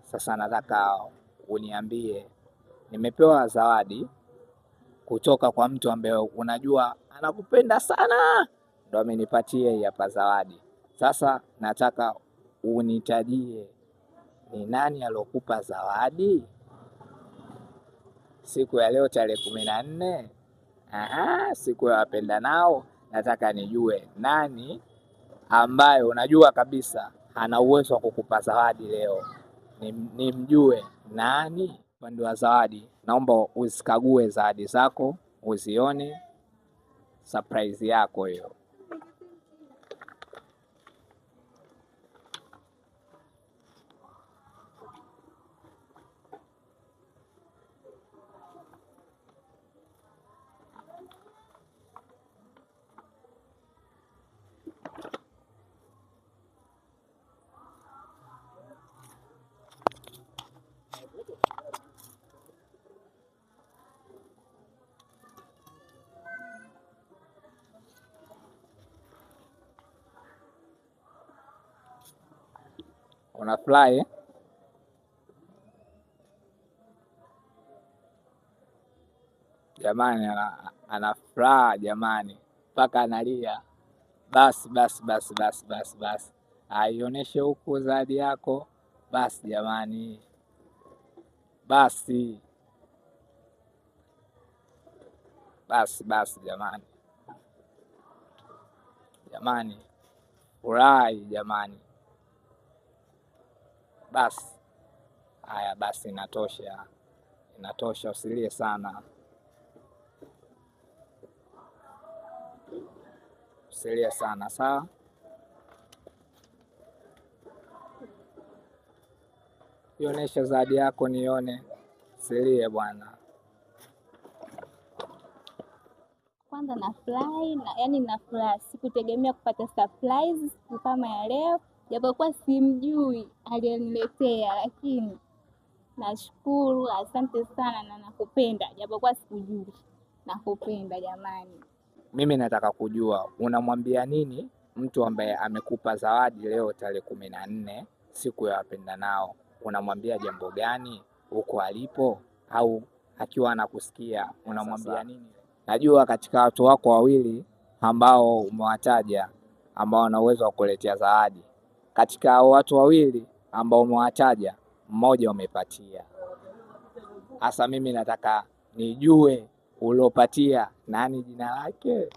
Sasa nataka uniambie, nimepewa zawadi kutoka kwa mtu ambaye unajua anakupenda sana, ndo amenipatie hii hapa zawadi. Sasa nataka unitajie ni nani alokupa zawadi siku ya leo tarehe 14? Siku ya wapendanao. Nataka nijue nani ambaye unajua kabisa ana uwezo wa kukupa zawadi leo, nimjue nani. Upande wa zawadi, naomba uzikague zawadi zako, uzione surprise yako hiyo. Unafurahi? Jamani, anafuraha jamani, mpaka analia. Basi aioneshe huku zawadi yako. Basi jamani, basi jamani, furahi jamani. Basi haya, basi inatosha, usilie sana, sawa. Ionesha zawadi yako nione, usilie bwana. Kwanza nafurahi nafurahi, sikutegemea kupata surprise kama ya leo, japokuwa simjui aliyeniletea, lakini nashukuru, asante sana na nakupenda, japokuwa sikujui. Nakupenda jamani. Mimi nataka kujua unamwambia nini mtu ambaye amekupa zawadi leo tarehe 14 siku ya wapendanao? Unamwambia jambo gani huko alipo, au akiwa anakusikia unamwambia nini? Najua katika watu wako wawili ambao umewataja ambao wana uwezo wa kuletea zawadi, katika watu wawili ambao umewataja mmoja umepatia. Hasa mimi nataka nijue ulopatia nani, jina lake?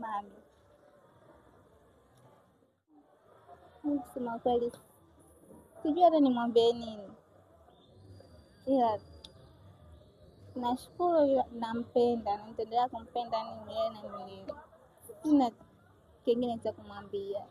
Mami, kusema kweli sijui hata nimwambie nini, ila nashukuru, nampenda na nitaendelea kumpenda milele na milele. Sina kingine cha kumwambia.